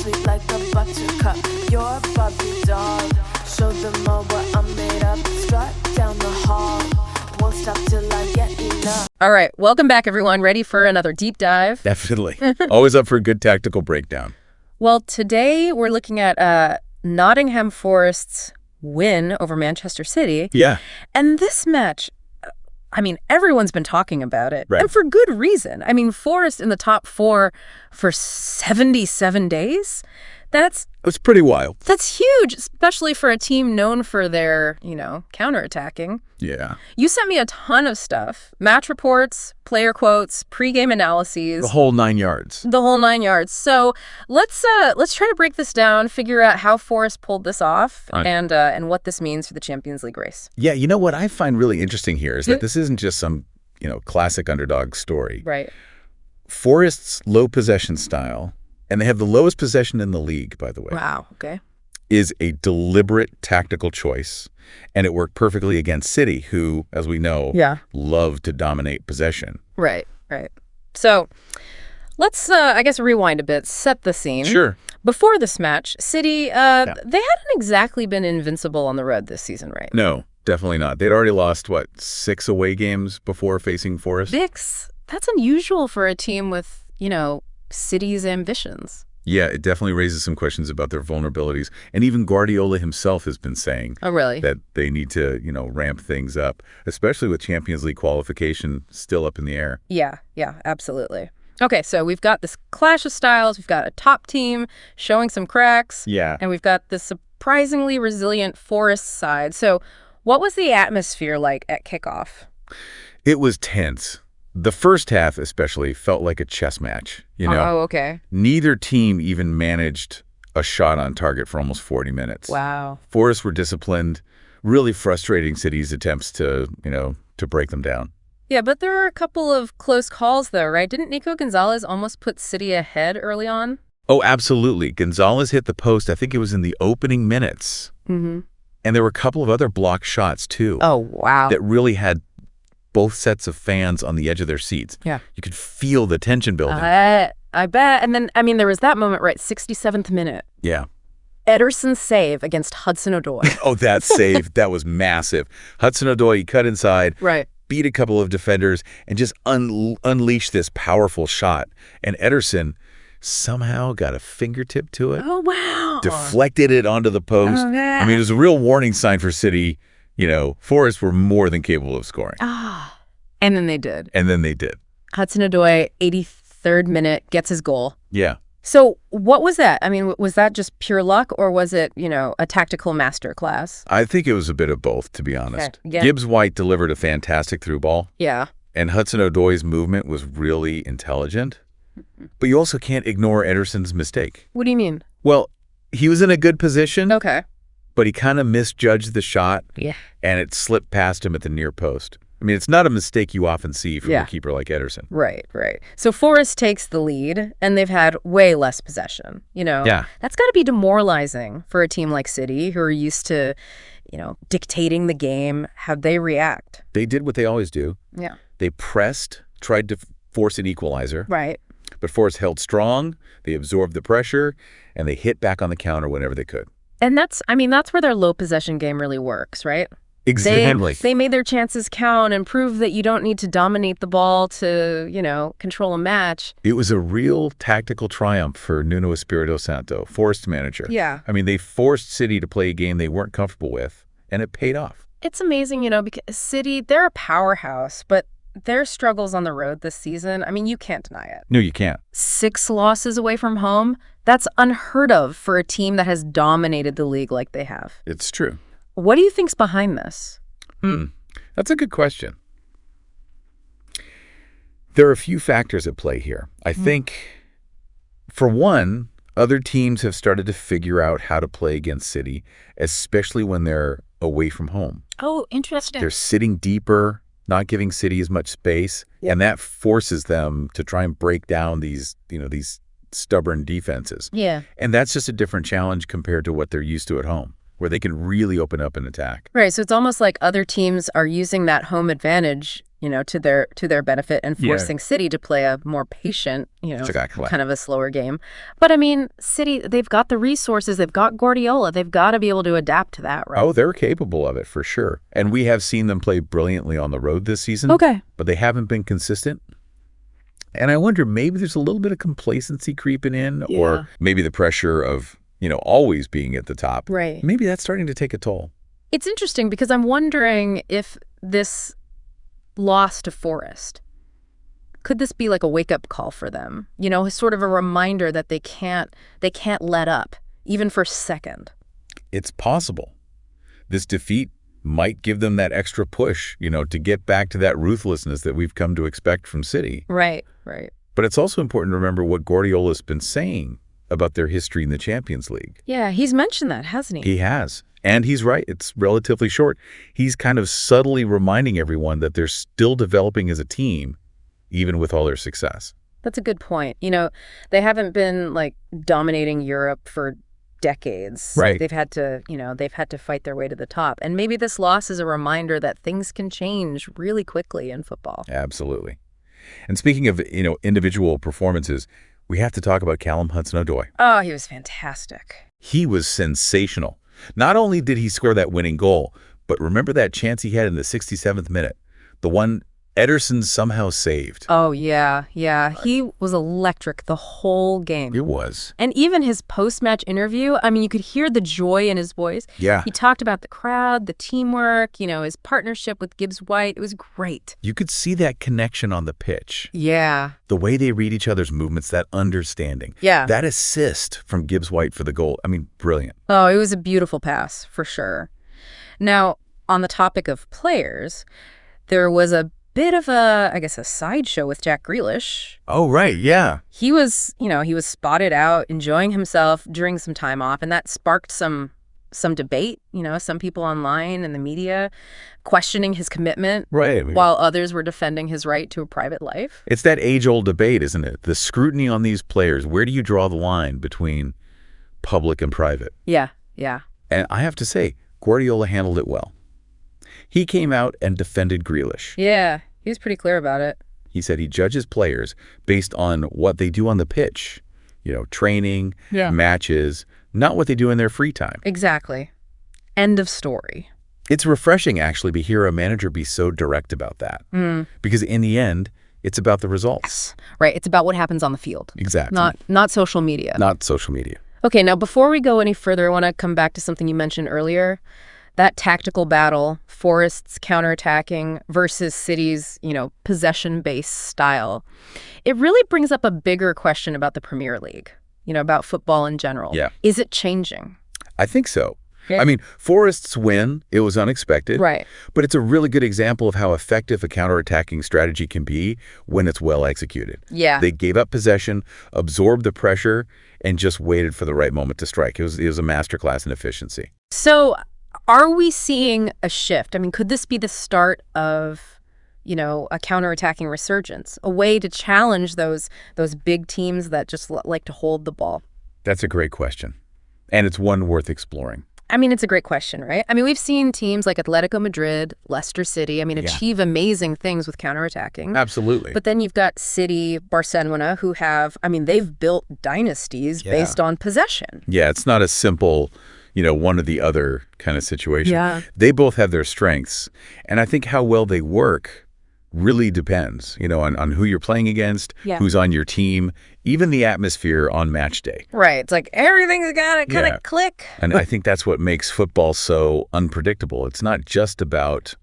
sweet like a buttercup. You're a Barbie doll. Show them all what I'm made of. Strut down the hall. Won't stop till I get enough. All right, welcome back, everyone. Ready for another deep dive? Definitely. Always up for a good tactical breakdown. Well, today we're looking at Nottingham Forest's win over Manchester City. Yeah. And this match, I mean, everyone's been talking about it. Right. And for good reason. I mean, Forest in the top four for 77 days? It was pretty wild. That's huge, especially for a team known for their, counterattacking. Yeah. You sent me a ton of stuff. Match reports, player quotes, pregame analyses. The whole 9 yards. The whole 9 yards. So let's try to break this down, figure out how Forest pulled this off, and what this means for the Champions League race. Yeah, you know what I find really interesting here is that this isn't just some, classic underdog story. Right. Forest's low possession style, and they have the lowest possession in the league, by the way. Wow, okay. Is a deliberate tactical choice, and it worked perfectly against City, who, as we know, love to dominate possession. Right. So let's, I guess, rewind a bit, set the scene. Sure. Before this match, City, they hadn't exactly been invincible on the road this season, right? No, definitely not. They'd already lost, 6 away games before facing Forest? 6? That's unusual for a team with, City's ambitions. Yeah, it definitely raises some questions about their vulnerabilities. And even Guardiola himself has been saying that they need to, ramp things up, especially with Champions League qualification still up in the air. Yeah, absolutely. Okay, so we've got this clash of styles. We've got a top team showing some cracks. Yeah. And we've got this surprisingly resilient Forest side. So what was the atmosphere like at kickoff? It was tense. The first half especially felt like a chess match, Oh, okay. Neither team even managed a shot on target for almost 40 minutes. Wow. Forest were disciplined, really frustrating City's attempts to break them down. Yeah, but there were a couple of close calls, though, right? Didn't Nico Gonzalez almost put City ahead early on? Oh, absolutely. Gonzalez hit the post. I think it was in the opening minutes. Mm-hmm. And there were a couple of other blocked shots, too. Oh, wow. That really had both sets of fans on the edge of their seats. Yeah. You could feel the tension building. I bet. And then, there was that moment, right? 67th minute. Yeah. Ederson's save against Hudson-Odoi. Oh, that save. That was massive. Hudson-Odoi cut inside. Right. Beat a couple of defenders and just unleashed this powerful shot. And Ederson somehow got a fingertip to it. Oh, wow. Deflected it onto the post. Oh, yeah. I mean, it was a real warning sign for City. Forest were more than capable of scoring. And then they did. Hudson-Odoi, 83rd minute, gets his goal. Yeah. So what was that? I mean, was that just pure luck, or was it, a tactical masterclass? I think it was a bit of both, to be honest. Okay. Yeah. Gibbs-White delivered a fantastic through ball. Yeah. And Hudson-Odoi's movement was really intelligent. But you also can't ignore Ederson's mistake. What do you mean? Well, he was in a good position. Okay. But he kind of misjudged the shot. Yeah. And it slipped past him at the near post. I mean, it's not a mistake you often see from a keeper like Ederson. Right. So Forest takes the lead, and they've had way less possession. Yeah. That's got to be demoralizing for a team like City, who are used to, dictating the game. How'd they react? They did what they always do. Yeah. They pressed, tried to force an equalizer. Right. But Forest held strong, they absorbed the pressure, and they hit back on the counter whenever they could. And that's where their low possession game really works, right? Exactly. They made their chances count and prove that you don't need to dominate the ball to, control a match. It was a real tactical triumph for Nuno Espirito Santo, Forest manager. Yeah. I mean, they forced City to play a game they weren't comfortable with, and it paid off. It's amazing, because City, they're a powerhouse, but their struggles on the road this season, you can't deny it. No, you can't. 6 losses away from home, that's unheard of for a team that has dominated the league like they have. It's true. What do you think's behind this? That's a good question. There are a few factors at play here. I think, for one, other teams have started to figure out how to play against City, especially when they're away from home. Oh, interesting. They're sitting deeper, not giving City as much space, and that forces them to try and break down these stubborn defenses. Yeah. And that's just a different challenge compared to what they're used to at home. where they can really open up an attack. Right, so it's almost like other teams are using that home advantage, to their benefit and forcing City to play a more patient, kind of a slower game. But I mean, City, they've got the resources, they've got Guardiola, they've got to be able to adapt to that, right? Oh, they're capable of it for sure. And we have seen them play brilliantly on the road this season. Okay. But they haven't been consistent. And I wonder, maybe there's a little bit of complacency creeping in, or maybe the pressure of, always being at the top. Right. Maybe that's starting to take a toll. It's interesting because I'm wondering if this loss to Forest, could this be like a wake-up call for them? Sort of a reminder that they can't let up, even for a second. It's possible. This defeat might give them that extra push, to get back to that ruthlessness that we've come to expect from City. Right. But it's also important to remember what Guardiola's been saying about their history in the Champions League. Yeah, he's mentioned that, hasn't he? He has. And he's right. It's relatively short. He's kind of subtly reminding everyone that they're still developing as a team, even with all their success. That's a good point. They haven't been dominating Europe for decades. Right. They've had to fight their way to the top. And maybe this loss is a reminder that things can change really quickly in football. Absolutely. And speaking of, individual performances, we have to talk about Callum Hudson-Odoi. Oh, he was fantastic. He was sensational. Not only did he score that winning goal, but remember that chance he had in the 67th minute? The one Ederson somehow saved. Oh, yeah. He was electric the whole game. It was. And even his post-match interview, you could hear the joy in his voice. Yeah. He talked about the crowd, the teamwork, his partnership with Gibbs White. It was great. You could see that connection on the pitch. Yeah. The way they read each other's movements, that understanding. Yeah. That assist from Gibbs White for the goal. Brilliant. Oh, it was a beautiful pass, for sure. Now, on the topic of players, there was a bit of a sideshow with Jack Grealish. Oh, right, yeah. He was spotted out enjoying himself during some time off, and that sparked some debate, some people online and the media questioning his commitment, right, while others were defending his right to a private life. It's that age-old debate, isn't it? The scrutiny on these players. Where do you draw the line between public and private? Yeah. And I have to say, Guardiola handled it well. He came out and defended Grealish. Yeah, he was pretty clear about it. He said he judges players based on what they do on the pitch, training, matches, not what they do in their free time. Exactly. End of story. It's refreshing, actually, to hear a manager be so direct about that. Because in the end, it's about the results. Right. It's about what happens on the field. Exactly. Not social media. Not social media. Okay, now before we go any further, I want to come back to something you mentioned earlier. That tactical battle, Forest's counterattacking versus City's, possession-based style. It really brings up a bigger question about the Premier League, about football in general. Yeah. Is it changing? I think so. Yeah. Forest's win, it was unexpected. Right. But it's a really good example of how effective a counterattacking strategy can be when it's well executed. Yeah. They gave up possession, absorbed the pressure, and just waited for the right moment to strike. It was a masterclass in efficiency. So are we seeing a shift? Could this be the start of, a counterattacking resurgence, a way to challenge those big teams that just like to hold the ball? That's a great question. And it's one worth exploring. It's a great question, right? We've seen teams like Atletico Madrid, Leicester City, achieve amazing things with counterattacking. Absolutely. But then you've got City, Barcelona, who have, they've built dynasties based on possession. Yeah, it's not a simple, one or the other kind of situation. Yeah. They both have their strengths. And I think how well they work really depends, on who you're playing against, who's on your team, even the atmosphere on match day. Right. It's like everything's got to kind of click. And I think that's what makes football so unpredictable. It's not just about,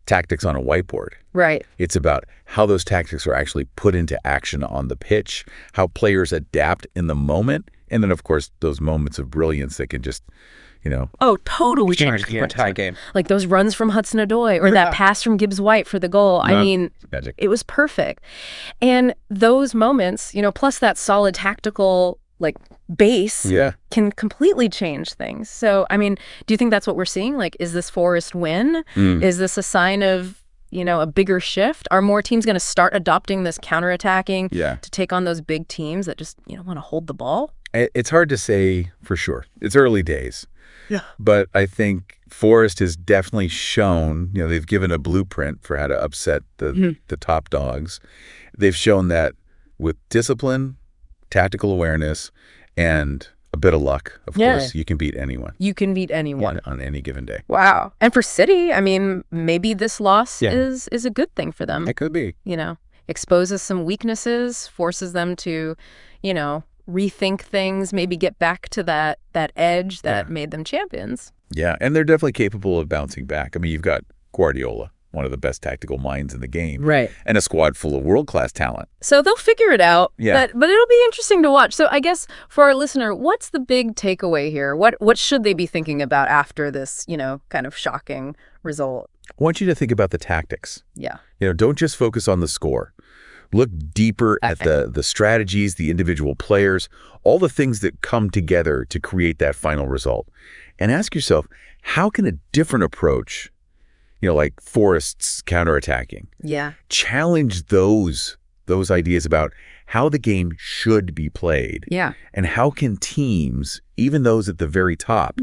tactics on a whiteboard. Right. It's about how those tactics are actually put into action on the pitch, how players adapt in the moment, and then, of course, those moments of brilliance that can just, Oh, totally changed the entire game. Like those runs from Hudson-Odoi or that pass from Gibbs White for the goal. Magic. It was perfect. And those moments, plus that solid tactical base can completely change things. So, do you think that's what we're seeing? Is this Forest win? Is this a sign of, a bigger shift? Are more teams going to start adopting this counterattacking to take on those big teams that just, want to hold the ball? It's hard to say for sure. It's early days. Yeah. But I think Forest has definitely shown, they've given a blueprint for how to upset the top dogs. They've shown that with discipline, tactical awareness, and a bit of luck, of course, you can beat anyone. You can beat anyone. On any given day. Wow. And for City, I mean, maybe this loss is a good thing for them. It could be. Exposes some weaknesses, forces them to, rethink things, maybe get back to that edge that made them champions. Yeah, and they're definitely capable of bouncing back. I mean, you've got Guardiola, one of the best tactical minds in the game. Right. And a squad full of world-class talent. So they'll figure it out. Yeah. But it'll be interesting to watch. So I guess for our listener, what's the big takeaway here? What should they be thinking about after this, kind of shocking result? I want you to think about the tactics. Yeah. Don't just focus on the score. Look deeper at the strategies, the individual players, all the things that come together to create that final result. And ask yourself, how can a different approach, like Forest's counterattacking, challenge those ideas about how the game should be played? Yeah. And how can teams, even those at the very top,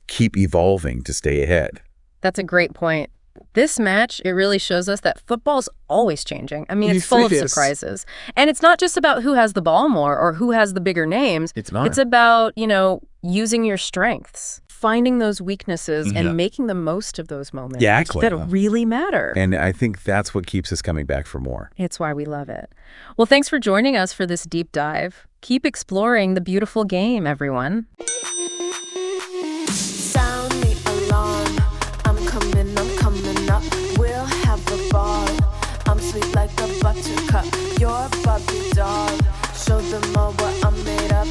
keep evolving to stay ahead? That's a great point. This match, it really shows us that football's always changing. I mean, it's full of surprises. And it's not just about who has the ball more or who has the bigger names. It's not. It's about, using your strengths, finding those weaknesses and making the most of those moments that really matter. And I think that's what keeps us coming back for more. It's why we love it. Well, thanks for joining us for this deep dive. Keep exploring the beautiful game, everyone. Sound the alarm. I'm coming up. We'll have a ball. I'm sweet like a buttercup. You're Bobby doll. Show them all what I'm made up.